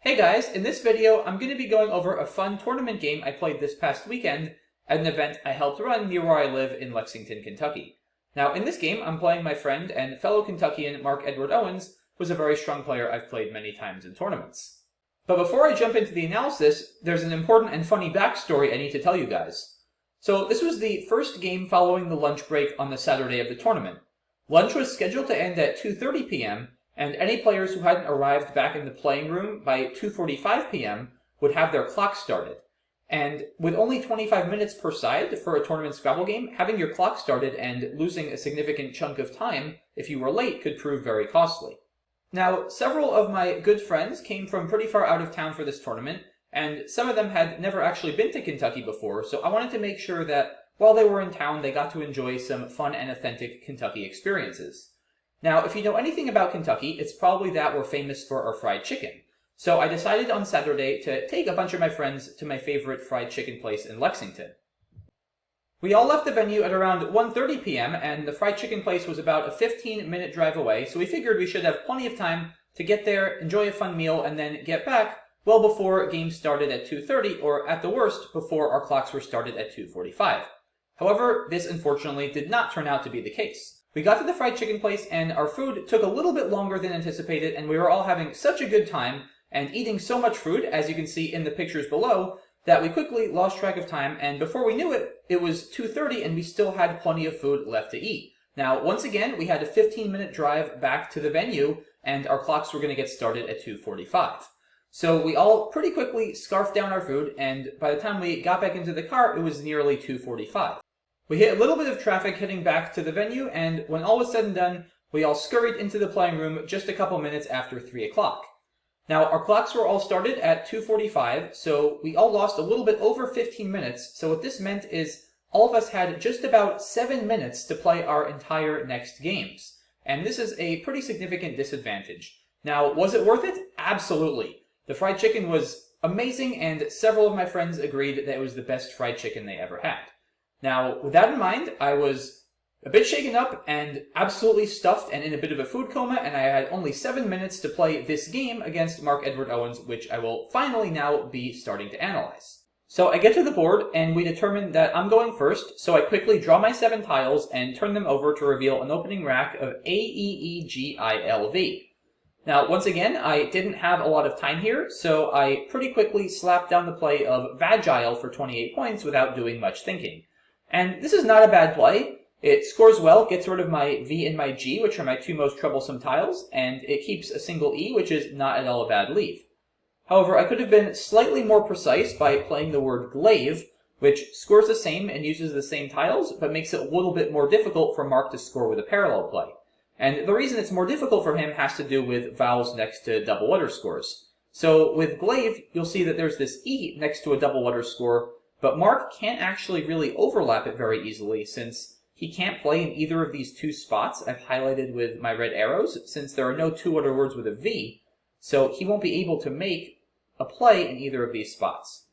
Hey guys, in this video I'm going to be going over a fun tournament game I played this past weekend at an event I helped run near where I live in Lexington, Kentucky. Now in this game I'm playing my friend and fellow Kentuckian Mark Edward Owens, who's a very strong player I've played many times in tournaments. But before I jump into the analysis, there's an important and funny backstory I need to tell you guys. So this was the first game following the lunch break on the Saturday of the tournament. Lunch was scheduled to end at 2:30 p.m., and any players who hadn't arrived back in the playing room by 2:45 p.m. would have their clock started. And with only 25 minutes per side for a tournament Scrabble game, having your clock started and losing a significant chunk of time if you were late could prove very costly. Now, several of my good friends came from pretty far out of town for this tournament, and some of them had never actually been to Kentucky before, so I wanted to make sure that while they were in town, they got to enjoy some fun and authentic Kentucky experiences. Now, if you know anything about Kentucky, it's probably that we're famous for our fried chicken. So I decided on Saturday to take a bunch of my friends to my favorite fried chicken place in Lexington. We all left the venue at around 1:30 p.m., and the fried chicken place was about a 15-minute drive away, so we figured we should have plenty of time to get there, enjoy a fun meal, and then get back well before games started at 2:30, or at the worst, before our clocks were started at 2:45. However, this unfortunately did not turn out to be the case. We got to the fried chicken place and our food took a little bit longer than anticipated, and we were all having such a good time and eating so much food, as you can see in the pictures below, that we quickly lost track of time, and before we knew it, it was 2:30 and we still had plenty of food left to eat. Now, once again, we had a 15-minute drive back to the venue and our clocks were going to get started at 2:45. So we all pretty quickly scarfed down our food, and by the time we got back into the car, it was nearly 2:45. We hit a little bit of traffic heading back to the venue, and when all was said and done, we all scurried into the playing room just a couple minutes after 3 o'clock. Now, our clocks were all started at 2:45, so we all lost a little bit over 15 minutes, so what this meant is all of us had just about 7 minutes to play our entire next games. And this is a pretty significant disadvantage. Now, was it worth it? Absolutely. The fried chicken was amazing, and several of my friends agreed that it was the best fried chicken they ever had. Now, with that in mind, I was a bit shaken up and absolutely stuffed and in a bit of a food coma, and I had only 7 minutes to play this game against Mark Edward Owens, which I will finally now be starting to analyze. So I get to the board, and we determine that I'm going first, so I quickly draw my 7 tiles and turn them over to reveal an opening rack of AEEGILV. Now, once again, I didn't have a lot of time here, so I pretty quickly slapped down the play of Vagile for 28 points without doing much thinking. And this is not a bad play. It scores well, gets rid of my V and my G, which are my 2 most troublesome tiles, and it keeps a single E, which is not at all a bad leave. However, I could have been slightly more precise by playing the word glaive, which scores the same and uses the same tiles, but makes it a little bit more difficult for Mark to score with a parallel play. And the reason it's more difficult for him has to do with vowels next to double letter scores. So with glaive, you'll see that there's this E next to a double letter score, but Mark can't actually really overlap it very easily, since he can't play in either of these 2 spots I've highlighted with my red arrows, since there are no 2-letter words with a V, so he won't be able to make a play in either of these spots.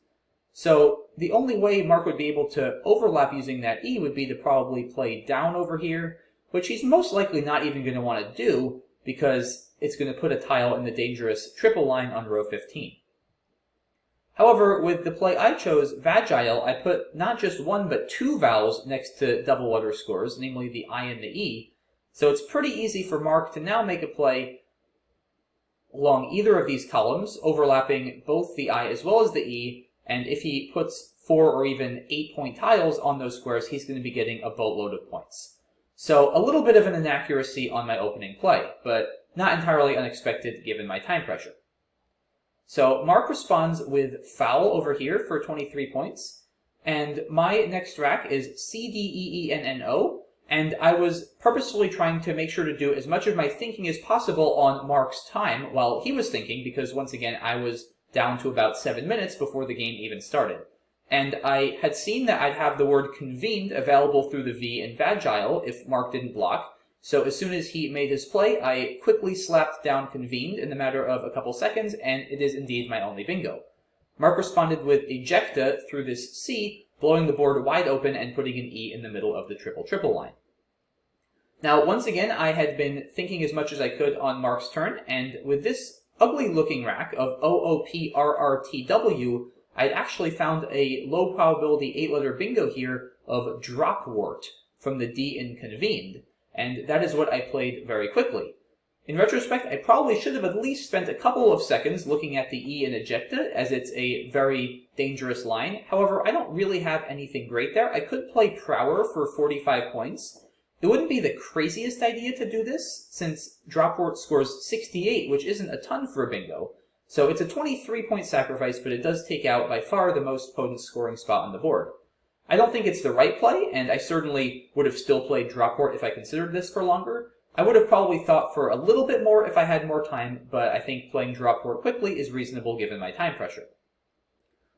So the only way Mark would be able to overlap using that E would be to probably play down over here, which he's most likely not even going to want to do, because it's going to put a tile in the dangerous triple line on row 15. However, with the play I chose, Vagile, I put not just 1 but 2 vowels next to double letter scores, namely the I and the E, so it's pretty easy for Mark to now make a play along either of these columns, overlapping both the I as well as the E, and if he puts 4 or even 8-point tiles on those squares, he's going to be getting a boatload of points. So a little bit of an inaccuracy on my opening play, but not entirely unexpected given my time pressure. So Mark responds with foul over here for 23 points, and my next rack is CDEENNO, and I was purposefully trying to make sure to do as much of my thinking as possible on Mark's time while he was thinking, because once again I was down to about 7 minutes before the game even started. And I had seen that I'd have the word convened available through the V in Vagile if Mark didn't block, so as soon as he made his play, I quickly slapped down convened in the matter of a couple seconds, and it is indeed my only bingo. Mark responded with ejecta through this C, blowing the board wide open and putting an E in the middle of the triple line. Now, once again, I had been thinking as much as I could on Mark's turn, and with this ugly looking rack of OOPRRTW, I'd actually found a low probability 8-letter bingo here of Dropwort from the D in convened, and that is what I played very quickly. In retrospect, I probably should have at least spent a couple of seconds looking at the E in ejecta, as it's a very dangerous line. However, I don't really have anything great there. I could play Prower for 45 points. It wouldn't be the craziest idea to do this, since Dropwort scores 68, which isn't a ton for a bingo. So it's a 23-point sacrifice, but it does take out by far the most potent scoring spot on the board. I don't think it's the right play, and I certainly would have still played Dropwort if I considered this for longer. I would have probably thought for a little bit more if I had more time, but I think playing Dropwort quickly is reasonable given my time pressure.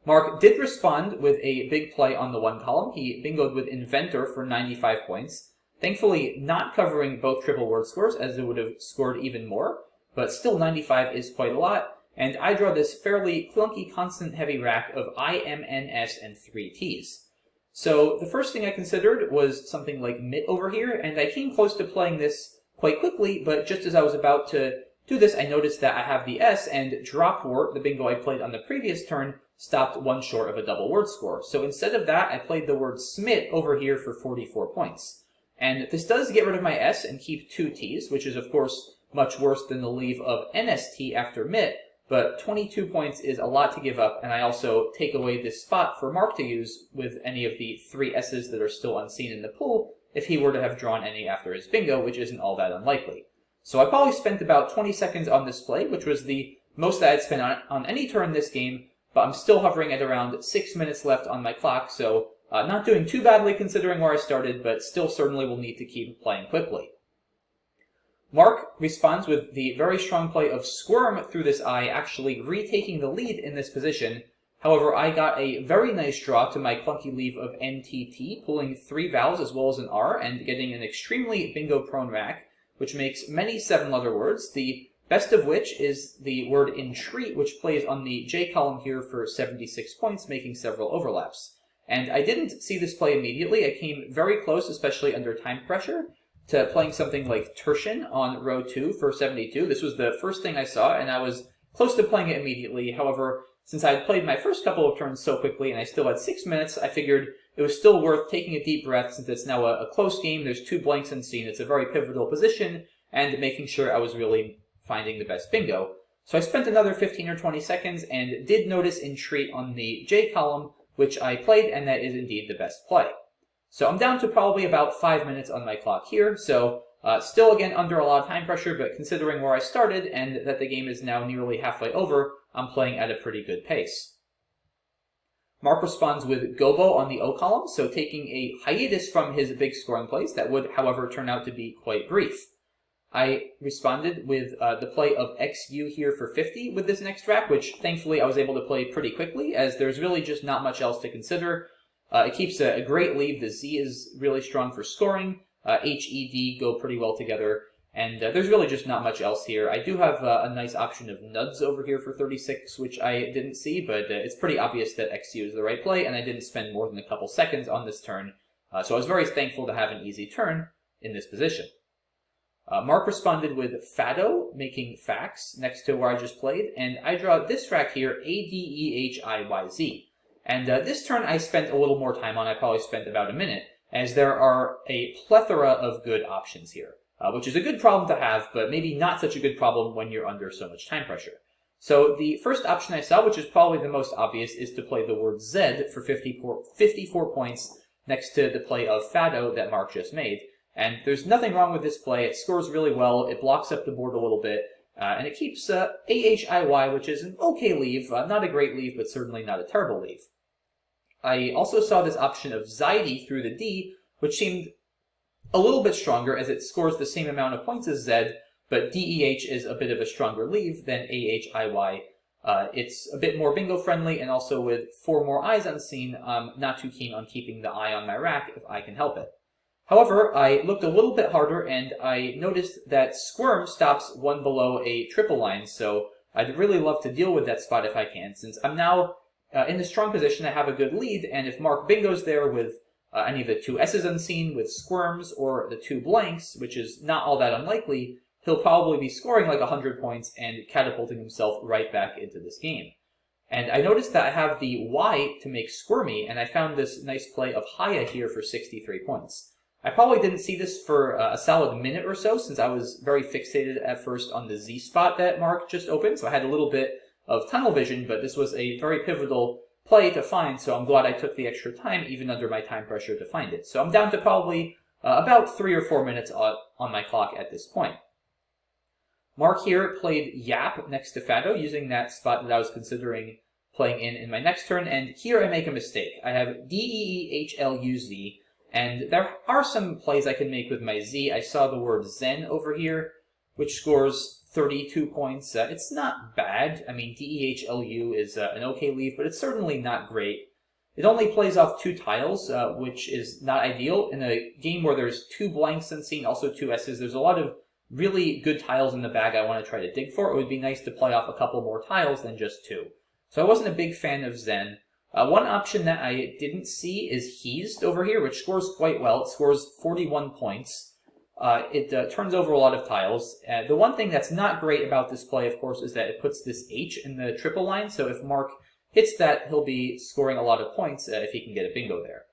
Mark did respond with a big play on the 1 column. He bingoed with Inventor for 95 points. Thankfully, not covering both triple word scores, as it would have scored even more, but still 95 is quite a lot, and I draw this fairly clunky consonant heavy rack of I, M, N, S, and 3 T's. So the first thing I considered was something like Mitt over here, and I came close to playing this quite quickly, but just as I was about to do this, I noticed that I have the S, and Dropwort, the bingo I played on the previous turn, stopped one short of a double word score. So instead of that, I played the word Smit over here for 44 points. And this does get rid of my S and keep 2 T's, which is of course much worse than the leave of NST after Mitt, but 22 points is a lot to give up, and I also take away this spot for Mark to use with any of the 3 S's that are still unseen in the pool, if he were to have drawn any after his bingo, which isn't all that unlikely. So I probably spent about 20 seconds on this play, which was the most that I'd spent on any turn this game, but I'm still hovering at around 6 minutes left on my clock, so not doing too badly considering where I started, but still certainly will need to keep playing quickly. Mark responds with the very strong play of Squirm through this eye, actually retaking the lead in this position. However, I got a very nice draw to my clunky leave of NTT, pulling 3 vowels as well as an R, and getting an extremely bingo-prone rack, which makes many 7-letter words, the best of which is the word entreat, which plays on the J column here for 76 points, making several overlaps. And I didn't see this play immediately. I came very close, especially under time pressure, to playing something like Tertian on row 2 for 72. This was the first thing I saw, and I was close to playing it immediately. However, since I had played my first couple of turns so quickly and I still had 6 minutes, I figured it was still worth taking a deep breath since it's now a close game, there's 2 blanks unseen, it's a very pivotal position, and making sure I was really finding the best bingo. So I spent another 15 or 20 seconds and did notice Entreat on the J column, which I played, and that is indeed the best play. So I'm down to probably about 5 minutes on my clock here, so still again under a lot of time pressure, but considering where I started and that the game is now nearly halfway over, I'm playing at a pretty good pace. Mark responds with Gobo on the O column, so taking a hiatus from his big scoring plays that would, however, turn out to be quite brief. I responded with the play of XU here for 50 with this next rack, which thankfully I was able to play pretty quickly, as there's really just not much else to consider. It keeps a great lead. The Z is really strong for scoring. H, E, D go pretty well together. And there's really just not much else here. I do have a nice option of Nuds over here for 36, which I didn't see, but it's pretty obvious that XU is the right play, and I didn't spend more than a couple seconds on this turn. So I was very thankful to have an easy turn in this position. Mark responded with Fado, making Fax, next to where I just played, and I draw this rack here, ADEHIYZ. And this turn I spent a little more time on. I probably spent about a minute, as there are a plethora of good options here, which is a good problem to have, but maybe not such a good problem when you're under so much time pressure. So the first option I saw, which is probably the most obvious, is to play the word Z for 54 points next to the play of Fado that Mark just made. And there's nothing wrong with this play. It scores really well, it blocks up the board a little bit, and it keeps AHIY, which is an okay leave, not a great leave, but certainly not a terrible leave. I also saw this option of Zaidi through the D, which seemed a little bit stronger as it scores the same amount of points as Z, but DEH is a bit of a stronger leave than AHIY. It's a bit more bingo friendly, and also with 4 more eyes unseen, I'm not too keen on keeping the eye on my rack if I can help it. However, I looked a little bit harder and I noticed that Squirm stops 1 below a triple line, so I'd really love to deal with that spot if I can, since I'm now in the strong position. I have a good lead, and if Mark bingoes there with any of the 2 S's unseen, with Squirms, or the 2 blanks, which is not all that unlikely, he'll probably be scoring like 100 points and catapulting himself right back into this game. And I noticed that I have the Y to make Squirmy, and I found this nice play of Haya here for 63 points. I probably didn't see this for a solid minute or so, since I was very fixated at first on the Z spot that Mark just opened, so I had a little bit of tunnel vision, but this was a very pivotal play to find, so I'm glad I took the extra time, even under my time pressure, to find it. So I'm down to probably about 3 or 4 minutes on my clock at this point. Mark here played Yap next to Fado, using that spot that I was considering playing in my next turn, and here I make a mistake. I have D-E-E-H-L-U-Z, and there are some plays I can make with my Z. I saw the word Zen over here, which scores 32 points. It's not bad. I mean, D-E-H-L-U is an okay leave, but it's certainly not great. It only plays off 2 tiles, which is not ideal. In a game where there's 2 blanks unseen, also 2 S's, there's a lot of really good tiles in the bag I want to try to dig for. It would be nice to play off a couple more tiles than just 2. So I wasn't a big fan of Zen. One option that I didn't see is Heezed over here, which scores quite well. It scores 41 points. It turns over a lot of tiles. The one thing that's not great about this play, of course, is that it puts this H in the triple line, so if Mark hits that, he'll be scoring a lot of points if he can get a bingo there.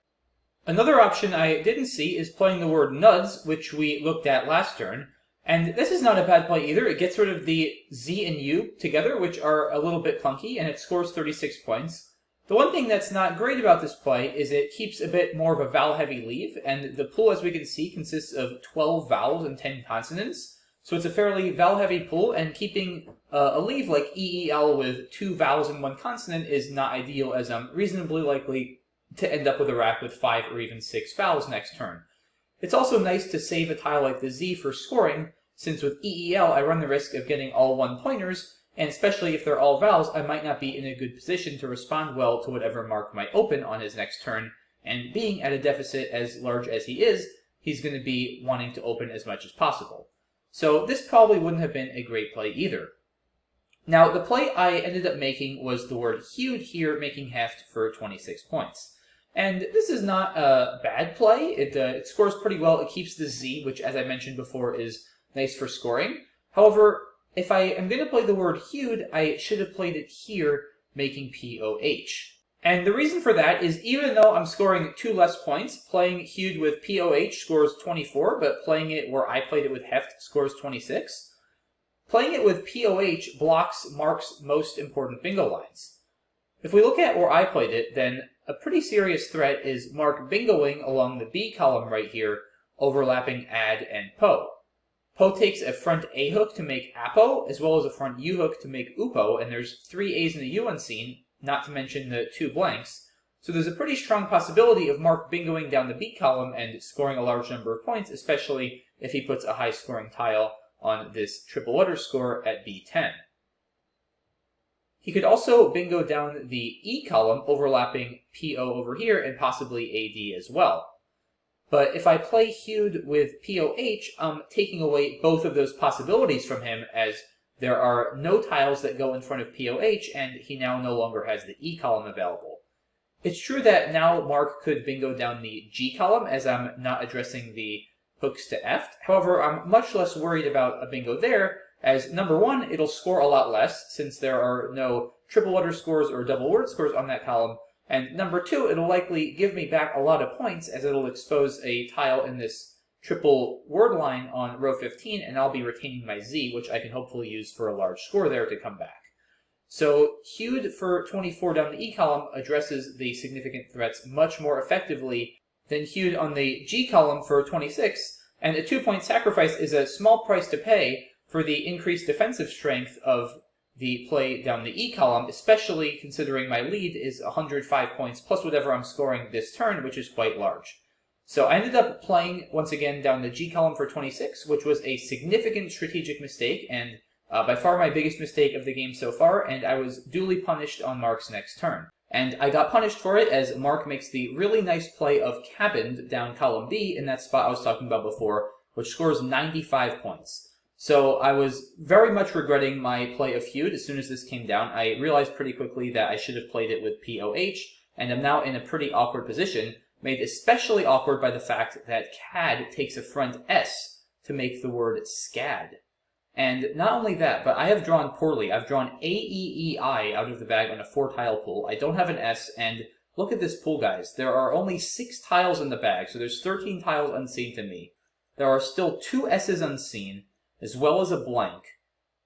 Another option I didn't see is playing the word Nuds, which we looked at last turn. And this is not a bad play either. It gets rid of the Z and U together, which are a little bit clunky, and it scores 36 points. The one thing that's not great about this play is it keeps a bit more of a vowel-heavy leave, and the pool, as we can see, consists of 12 vowels and 10 consonants. So it's a fairly vowel-heavy pool, and keeping a leave like EEL with 2 vowels and 1 consonant is not ideal, as I'm reasonably likely to end up with a rack with 5 or even 6 vowels next turn. It's also nice to save a tile like the Z for scoring, since with EEL I run the risk of getting all 1-pointers, and especially if they're all vowels, I might not be in a good position to respond well to whatever Mark might open on his next turn, and being at a deficit as large as he is, he's going to be wanting to open as much as possible. So this probably wouldn't have been a great play either. Now, the play I ended up making was the word Hewed here, making heft for 26 points. And this is not a bad play. It scores pretty well. It keeps the Z, which, as I mentioned before, is nice for scoring. However, if I am going to play the word Hewed, I should have played it here, making POH. And the reason for that is even though I'm scoring 2 less points, playing Hewed with POH scores 24, but playing it where I played it with heft scores 26. Playing it with POH blocks Mark's most important bingo lines. If we look at where I played it, then a pretty serious threat is Mark bingoing along the B column right here, overlapping Ad and Po. Po takes a front A hook to make Apo, as well as a front U hook to make Upo, and there's 3 A's and a U unseen, not to mention the 2 blanks. So there's a pretty strong possibility of Mark bingoing down the B column and scoring a large number of points, especially if he puts a high scoring tile on this triple letter score at B10. He could also bingo down the E column, overlapping PO over here, and possibly AD as well. But if I play Hewed with POH, I'm taking away both of those possibilities from him, as there are no tiles that go in front of POH, and he now no longer has the E column available. It's true that now Mark could bingo down the G column, as I'm not addressing the hooks to F. However, I'm much less worried about a bingo there, as number 1, it'll score a lot less, since there are no triple letter scores or double word scores on that column, and number 2, it'll likely give me back a lot of points, as it'll expose a tile in this triple word line on row 15, and I'll be retaining my Z, which I can hopefully use for a large score there to come back. So Hewed for 24 down the E column addresses the significant threats much more effectively than Hewed on the G column for 26, and a 2-point sacrifice is a small price to pay for the increased defensive strength of the play down the E column, especially considering my lead is 105 points plus whatever I'm scoring this turn, which is quite large. So I ended up playing, once again, down the G column for 26, which was a significant strategic mistake, and by far my biggest mistake of the game so far, and I was duly punished on Mark's next turn. And I got punished for it as Mark makes the really nice play of Cabined down column B in that spot I was talking about before, which scores 95 points. So I was very much regretting my play of Hewed as soon as this came down. I realized pretty quickly that I should have played it with POH, and I'm now in a pretty awkward position, made especially awkward by the fact that CAD takes a front S to make the word SCAD. And not only that, but I have drawn poorly. I've drawn A, E, E, I out of the bag on a 4-tile pool. I don't have an S, and look at this pool, guys. There are only 6 tiles in the bag, so there's 13 tiles unseen to me. There are still 2 S's unseen, as well as a blank.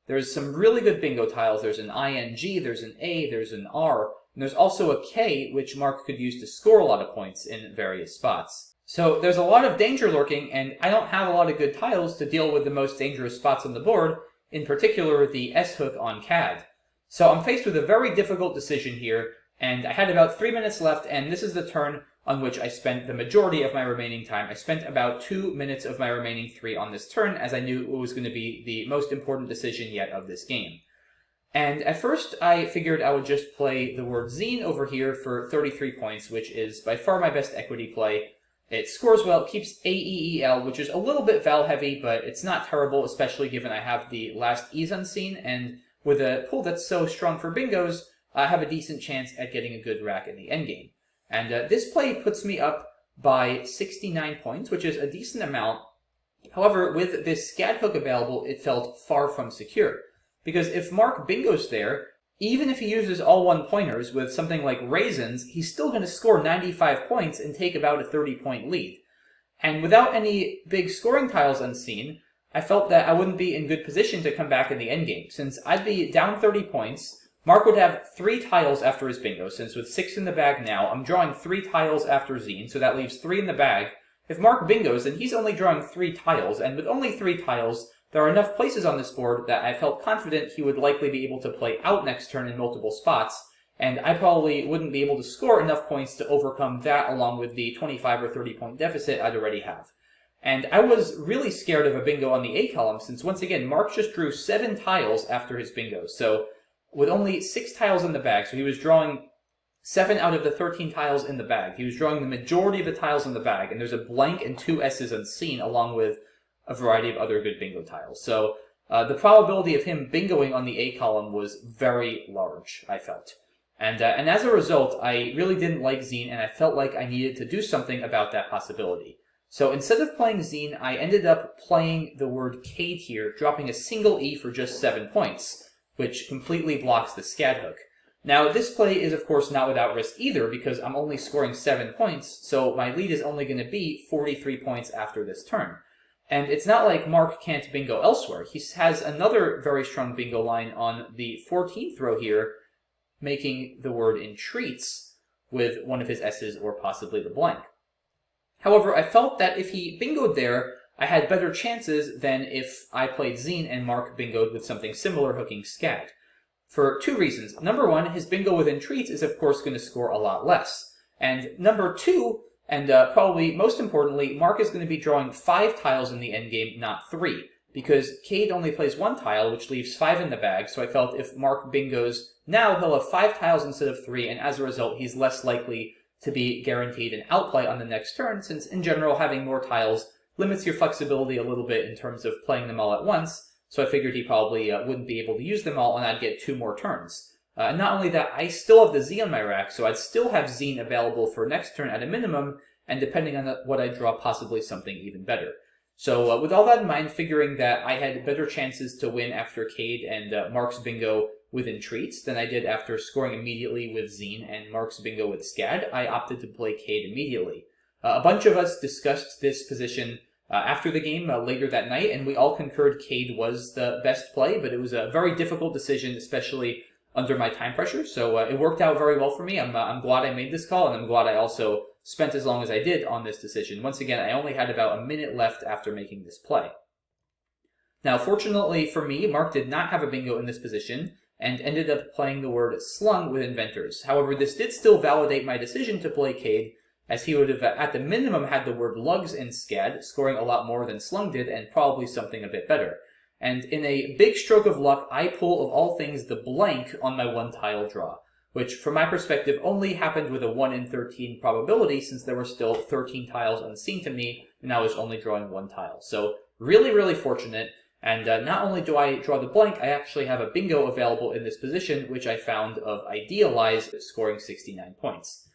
There's some really good bingo tiles. There's an ING, there's an A, there's an R, and there's also a K, which Mark could use to score a lot of points in various spots. So there's a lot of danger lurking, and I don't have a lot of good tiles to deal with the most dangerous spots on the board, in particular the S-hook on CAD. So I'm faced with a very difficult decision here, and I had about 3 minutes left, and this is the turn on which I spent the majority of my remaining time. I spent about 2 minutes of my remaining 3 on this turn, as I knew it was going to be the most important decision yet of this game. And at first, I figured I would just play the word zine over here for 33 points, which is by far my best equity play. It scores well, it keeps AEEL, which is a little bit vowel heavy, but it's not terrible, especially given I have the last E's unseen, and with a pool that's so strong for bingos, I have a decent chance at getting a good rack in the endgame. And this play puts me up by 69 points, which is a decent amount. However, with this SCAD hook available, it felt far from secure. Because if Mark bingos there, even if he uses all one-pointers with something like raisins, he's still going to score 95 points and take about a 30-point lead. And without any big scoring tiles unseen, I felt that I wouldn't be in good position to come back in the endgame. Since I'd be down 30 points, Mark would have 3 tiles after his bingo, since with 6 in the bag now, I'm drawing 3 tiles after zine, so that leaves 3 in the bag. If Mark bingos, then he's only drawing 3 tiles, and with only 3 tiles, there are enough places on this board that I felt confident he would likely be able to play out next turn in multiple spots, and I probably wouldn't be able to score enough points to overcome that along with the 25 or 30 point deficit I'd already have. And I was really scared of a bingo on the A column, since once again, Mark just drew 7 tiles after his bingo, so with only 6 tiles in the bag, so he was drawing 7 out of the 13 tiles in the bag. He was drawing the majority of the tiles in the bag, and there's a blank and 2 S's unseen, along with a variety of other good bingo tiles. So the probability of him bingoing on the A column was very large, I felt. And as a result, I really didn't like zine, and I felt like I needed to do something about that possibility. So instead of playing zine, I ended up playing the word Cade here, dropping a single E for just 7 points, which completely blocks the SCAD hook. Now, this play is of course not without risk either, because I'm only scoring 7 points, so my lead is only going to be 43 points after this turn. And it's not like Mark can't bingo elsewhere. He has another very strong bingo line on the 14th row here, making the word entreats with one of his S's or possibly the blank. However, I felt that if he bingoed there, I had better chances than if I played zine and Mark bingoed with something similar hooking SCAD. For 2 reasons. Number 1, his bingo with entreats is of course going to score a lot less. And number 2, and probably most importantly, Mark is going to be drawing 5 tiles in the endgame, not 3, because Cade only plays 1 tile, which leaves 5 in the bag, so I felt if Mark bingos now, he'll have 5 tiles instead of 3, and as a result, he's less likely to be guaranteed an outplay on the next turn, since in general, having more tiles limits your flexibility a little bit in terms of playing them all at once, so I figured he probably wouldn't be able to use them all, and I'd get 2 more turns. And not only that, I still have the Z on my rack, so I'd still have Zine available for next turn at a minimum, and depending on what I draw, possibly something even better. So with all that in mind, figuring that I had better chances to win after Cade and Mark's bingo with entreats than I did after scoring immediately with Zine and Mark's bingo with SCAD, I opted to play Cade immediately. A bunch of us discussed this position after the game later that night, and we all concurred Cade was the best play, but it was a very difficult decision, especially under my time pressure, so it worked out very well for me. I'm glad I made this call, and I'm glad I also spent as long as I did on this decision. Once again, I only had about a minute left after making this play. Now, fortunately for me, Mark did not have a bingo in this position, and ended up playing the word slung with inventors. However, this did still validate my decision to play Cade, as he would have at the minimum had the word lugs in SCAD, scoring a lot more than slung did, and probably something a bit better. And in a big stroke of luck, I pull, of all things, the blank on my 1-tile draw, which, from my perspective, only happened with a 1 in 13 probability, since there were still 13 tiles unseen to me, and I was only drawing 1 tile. So, really, really fortunate, and not only do I draw the blank, I actually have a bingo available in this position, which I found of Idealize, scoring 69 points.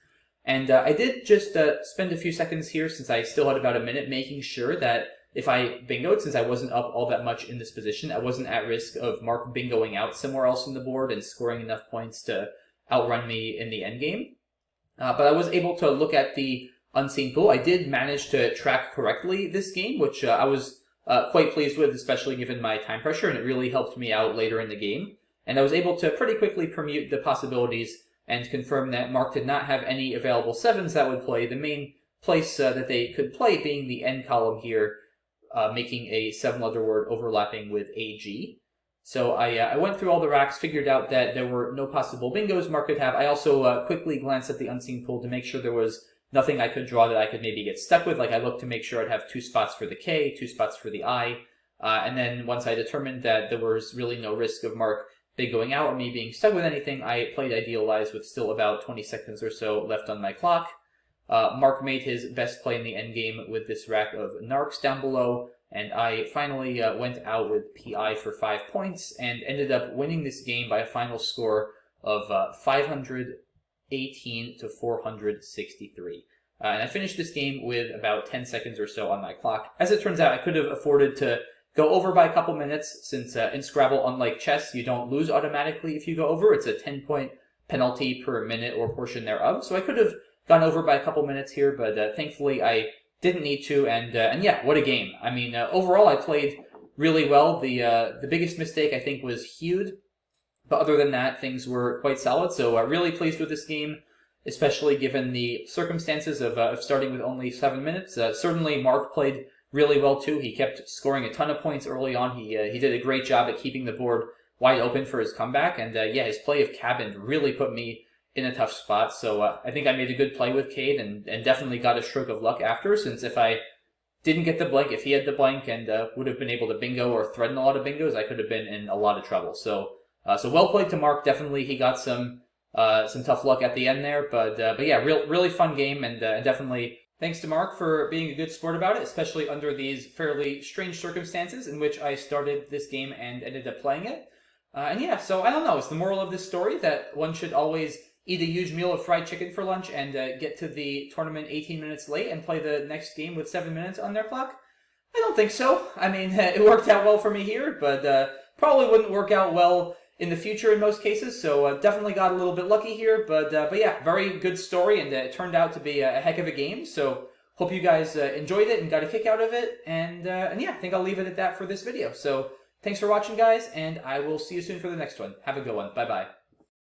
And I did just spend a few seconds here, since I still had about a minute, making sure that if I bingoed, since I wasn't up all that much in this position, I wasn't at risk of Mark bingoing out somewhere else in the board and scoring enough points to outrun me in the endgame. But I was able to look at the unseen pool. I did manage to track correctly this game, which I was quite pleased with, especially given my time pressure, and it really helped me out later in the game. And I was able to pretty quickly permute the possibilities and confirm that Mark did not have any available 7s that would play, the main place that they could play being the end column here, making a 7-letter word overlapping with AG. So I went through all the racks, figured out that there were no possible bingos Mark could have. I also quickly glanced at the unseen pool to make sure there was nothing I could draw that I could maybe get stuck with. Like, I looked to make sure I'd have 2 spots for the K, 2 spots for the I. And then once I determined that there was really no risk of Mark bingoing out or me being stuck with anything, I played Idealize with still about 20 seconds or so left on my clock. Mark made his best play in the endgame with this rack of Narcs down below, and I finally went out with PI for 5 points and ended up winning this game by a final score of 518 to 463. And I finished this game with about 10 seconds or so on my clock. As it turns out, I could have afforded to go over by a couple minutes, since in Scrabble, unlike chess, you don't lose automatically if you go over. It's a 10-point penalty per minute or portion thereof. So I could have gone over by a couple minutes here, but thankfully I didn't need to, and yeah, what a game. I mean, overall I played really well. The biggest mistake I think was Hewed, but other than that, things were quite solid, so really pleased with this game, especially given the circumstances of starting with only 7 minutes. Certainly Mark played really well too. He kept scoring a ton of points early on. He did a great job at keeping the board wide open for his comeback, and yeah, his play of Cabin really put me in a tough spot. So I think I made a good play with Cade, and definitely got a stroke of luck after, since if I didn't get the blank, if he had the blank and would have been able to bingo or threaten a lot of bingos, I could have been in a lot of trouble. So well played to Mark. Definitely he got some tough luck at the end there, but yeah, really fun game, and definitely thanks to Mark for being a good sport about it, especially under these fairly strange circumstances in which I started this game and ended up playing it. And yeah, so I don't know, is the moral of this story that one should always eat a huge meal of fried chicken for lunch and get to the tournament 18 minutes late and play the next game with 7 minutes on their clock? I don't think so. I mean, it worked out well for me here, but probably wouldn't work out well in the future in most cases, so definitely got a little bit lucky here, but yeah, very good story, and it turned out to be a heck of a game, so hope you guys enjoyed it and got a kick out of it, and yeah, I think I'll leave it at that for this video. So thanks for watching, guys, and I will see you soon for the next one. Have a good one. Bye-bye.